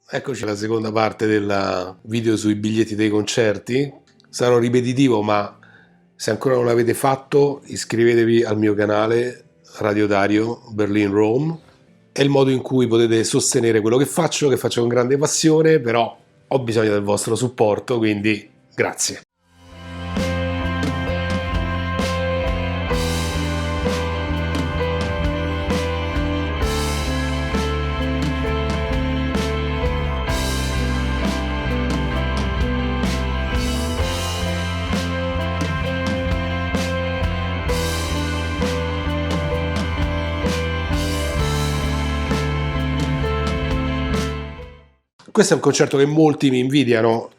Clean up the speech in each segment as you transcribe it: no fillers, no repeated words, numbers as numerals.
Eccoci alla seconda parte del video sui biglietti dei concerti. Sarò ripetitivo, ma se ancora non l'avete fatto, iscrivetevi al mio canale Radio Dario Berlin Rome. È il modo in cui potete sostenere quello che faccio con grande passione, però ho bisogno del vostro supporto, quindi grazie. Questo è un concerto che molti mi invidiano.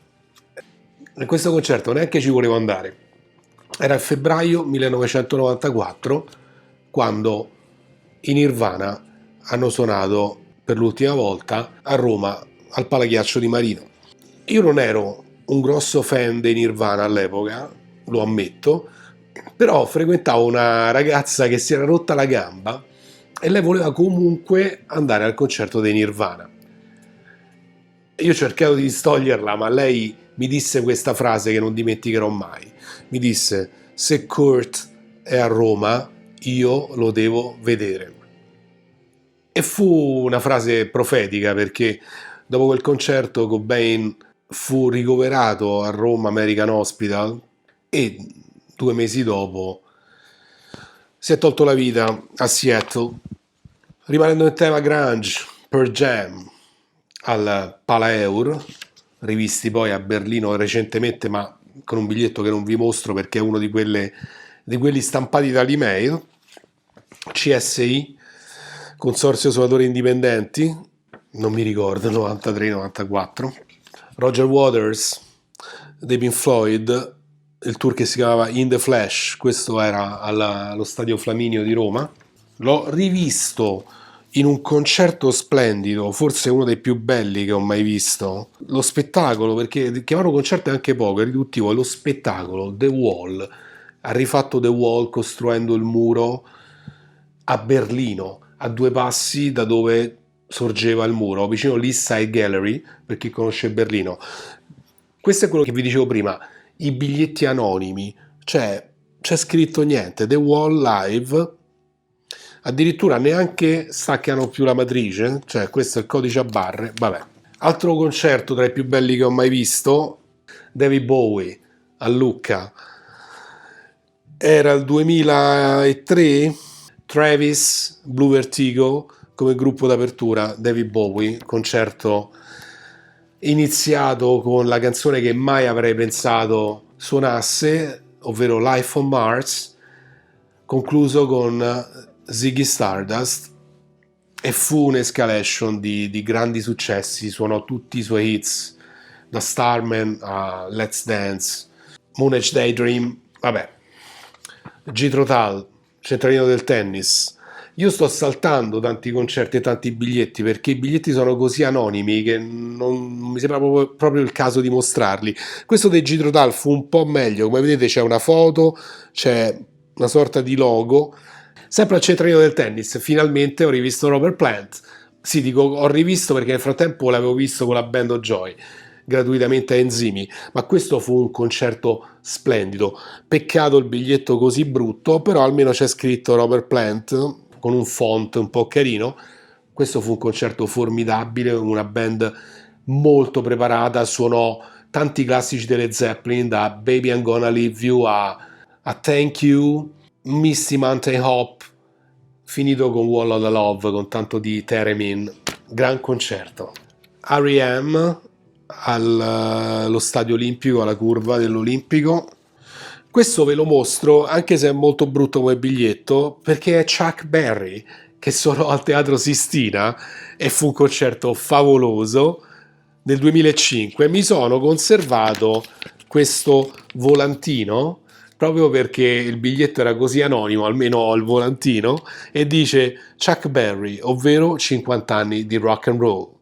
In questo concerto neanche ci volevo andare. Era il febbraio 1994 quando i Nirvana hanno suonato per l'ultima volta a Roma al Palaghiaccio di Marino. Io non ero un grosso fan dei Nirvana all'epoca, lo ammetto, però frequentavo una ragazza che si era rotta la gamba e lei voleva comunque andare al concerto dei Nirvana. Io ho cercato di distoglierla, ma lei mi disse questa frase che non dimenticherò mai. Mi disse: se Kurt è a Roma, io lo devo vedere. E fu una frase profetica, perché dopo quel concerto Cobain fu ricoverato a Roma American Hospital e 2 mesi dopo si è tolto la vita a Seattle, rimanendo in tema grunge, Pearl Jam al Palaeur, rivisti poi a Berlino recentemente, ma con un biglietto che non vi mostro perché è uno di quelli stampati dall'email. CSI, Consorzio Suonatori Indipendenti, non mi ricordo, 93-94. Roger Waters dei Pink Floyd, il tour che si chiamava In the Flesh, questo era allo Stadio Flaminio di Roma. L'ho rivisto in un concerto splendido, forse uno dei più belli che ho mai visto. Lo spettacolo, perché chiamarlo concerto è anche poco, è riduttivo, è lo spettacolo. The Wall ha rifatto The Wall costruendo il muro a Berlino, a 2 passi da dove sorgeva il muro, vicino all'East Side Gallery, per chi conosce Berlino. Questo è quello che vi dicevo prima, i biglietti anonimi, cioè c'è scritto niente, The Wall Live, addirittura neanche staccano più la matrice, cioè questo è il codice a barre, vabbè. Altro concerto tra i più belli che ho mai visto, David Bowie a Lucca, era il 2003, Travis, Blue Vertigo come gruppo d'apertura, David Bowie, concerto iniziato con la canzone che mai avrei pensato suonasse, ovvero Life on Mars, concluso con Ziggy Stardust, e fu un'escalation di grandi successi, suonò tutti i suoi hits, da Starman a Let's Dance, Moonage Daydream, vabbè, Jethro Tull, centralino del tennis. Io sto saltando tanti concerti e tanti biglietti perché i biglietti sono così anonimi che non mi sembra proprio il caso di mostrarli. Questo dei Jethro Tull fu un po' meglio, come vedete c'è una foto, c'è una sorta di logo. Sempre al centralino del tennis, finalmente ho rivisto Robert Plant. Sì, dico ho rivisto perché nel frattempo l'avevo visto con la Band of Joy, gratuitamente a Enzimi, ma questo fu un concerto splendido. Peccato il biglietto così brutto, però almeno c'è scritto Robert Plant con un font un po' carino. Questo fu un concerto formidabile, una band molto preparata, suonò tanti classici delle Zeppelin, da Baby I'm Gonna Leave You a Thank You, Misty Mountain Hop, finito con Wall of the Love, con tanto di Theremin. Gran concerto. R.E.M. allo Stadio Olimpico, alla curva dell'Olimpico. Questo ve lo mostro, anche se è molto brutto come biglietto, perché è Chuck Berry che suonò al Teatro Sistina e fu un concerto favoloso nel 2005. Mi sono conservato questo volantino proprio perché il biglietto era così anonimo, almeno ho il volantino, e dice Chuck Berry, ovvero 50 anni di rock and roll.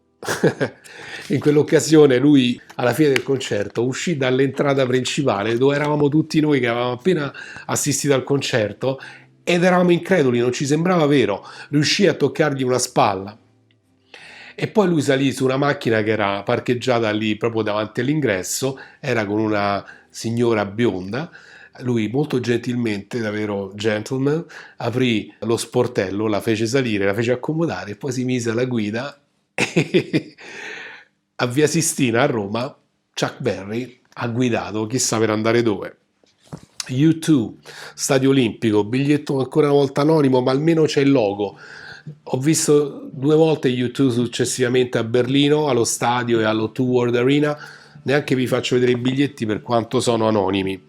In quell'occasione lui alla fine del concerto uscì dall'entrata principale dove eravamo tutti noi che avevamo appena assistito al concerto ed eravamo increduli, non ci sembrava vero. Riuscì a toccargli una spalla E poi lui salì su una macchina che era parcheggiata lì proprio davanti all'ingresso, era con una signora bionda. Lui molto gentilmente, davvero gentleman, aprì lo sportello, la fece salire, la fece accomodare e poi si mise alla guida e a Via Sistina a Roma Chuck Berry ha guidato chissà per andare dove. U2, Stadio Olimpico, biglietto ancora una volta anonimo, ma almeno c'è il logo. Ho visto 2 volte U2 successivamente a Berlino, allo stadio e all'O2 World Arena, neanche vi faccio vedere i biglietti per quanto sono anonimi.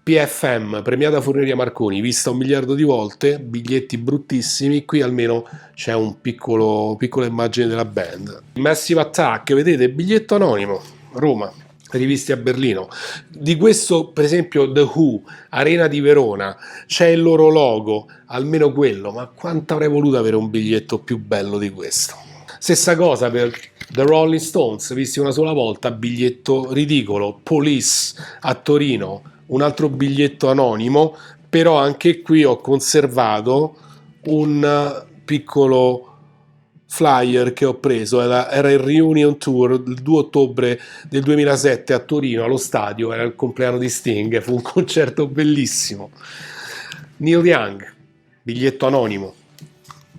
PFM, premiata Forneria Marconi, vista 1 miliardo di volte, biglietti bruttissimi, qui almeno c'è un piccola immagine della band. Massive Attack, vedete, biglietto anonimo, Roma, rivisti a Berlino. Di questo, per esempio, The Who, Arena di Verona, c'è il loro logo, almeno quello, ma quanto avrei voluto avere un biglietto più bello di questo. Stessa cosa per The Rolling Stones, visti una sola volta, biglietto ridicolo. Police a Torino, un altro biglietto anonimo, però anche qui ho conservato un piccolo flyer che ho preso, era il Reunion Tour il 2 ottobre del 2007 a Torino, allo stadio, era il compleanno di Sting, fu un concerto bellissimo. Neil Young, biglietto anonimo.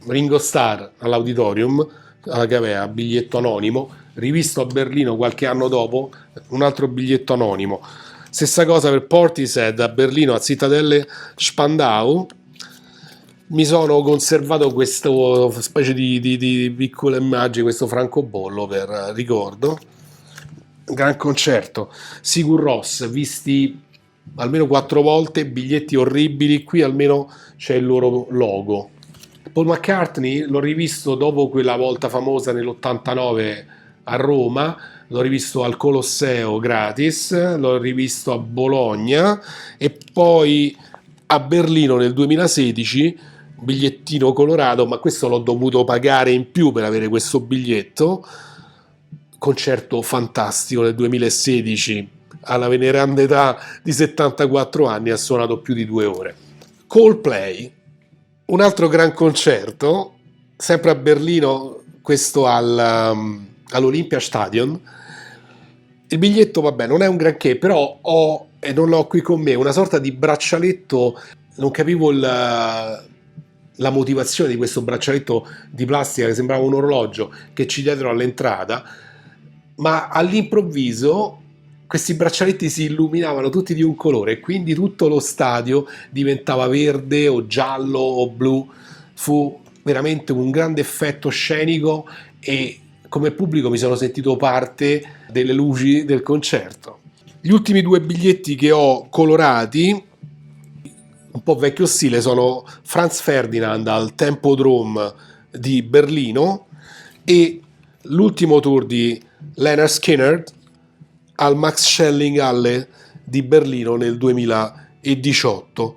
Ringo Starr all'Auditorium, alla Cavea, biglietto anonimo. Rivisto a Berlino qualche anno dopo, un altro biglietto anonimo. Stessa cosa per Portishead a Berlino, a Zittadelle Spandau. Mi sono conservato questa specie di piccola immagine, questo francobollo per ricordo. Gran concerto. Sigur Rós, visti almeno 4 volte, biglietti orribili, qui almeno c'è il loro logo. Paul McCartney l'ho rivisto dopo quella volta famosa nell'89 a Roma, l'ho rivisto al Colosseo gratis, l'ho rivisto a Bologna e poi a Berlino nel 2016, bigliettino colorato, ma questo l'ho dovuto pagare in più per avere questo biglietto. Concerto fantastico nel 2016, alla veneranda età di 74 anni, ha suonato più di 2 ore. Coldplay, un altro gran concerto, sempre a Berlino, questo all'Olympiastadion. Il biglietto, vabbè, non è un granché, però ho, e non l'ho qui con me, una sorta di braccialetto, non capivo la motivazione di questo braccialetto di plastica che sembrava un orologio che ci diedero all'entrata, ma all'improvviso questi braccialetti si illuminavano tutti di un colore e quindi tutto lo stadio diventava verde o giallo o blu. Fu veramente un grande effetto scenico e come pubblico mi sono sentito parte delle luci del concerto. Gli ultimi 2 biglietti che ho colorati, un po' vecchio stile, sono Franz Ferdinand al Tempodrome di Berlino e l'ultimo tour di Lynyrd Skynyrd al Max Schelling Halle di Berlino nel 2018.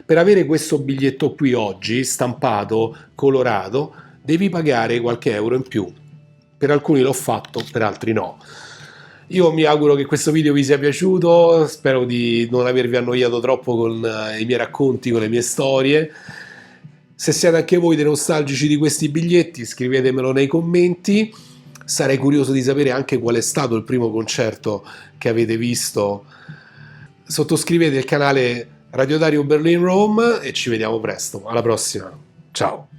Per avere questo biglietto qui oggi, stampato, colorato, devi pagare qualche euro in più. Per alcuni l'ho fatto, per altri no. Io mi auguro che questo video vi sia piaciuto, spero di non avervi annoiato troppo con i miei racconti, con le mie storie. Se siete anche voi dei nostalgici di questi biglietti, scrivetemelo nei commenti. Sarei curioso di sapere anche qual è stato il primo concerto che avete visto. Sottoscrivete il canale Radio Dario Berlin Rome e ci vediamo presto. Alla prossima. Ciao.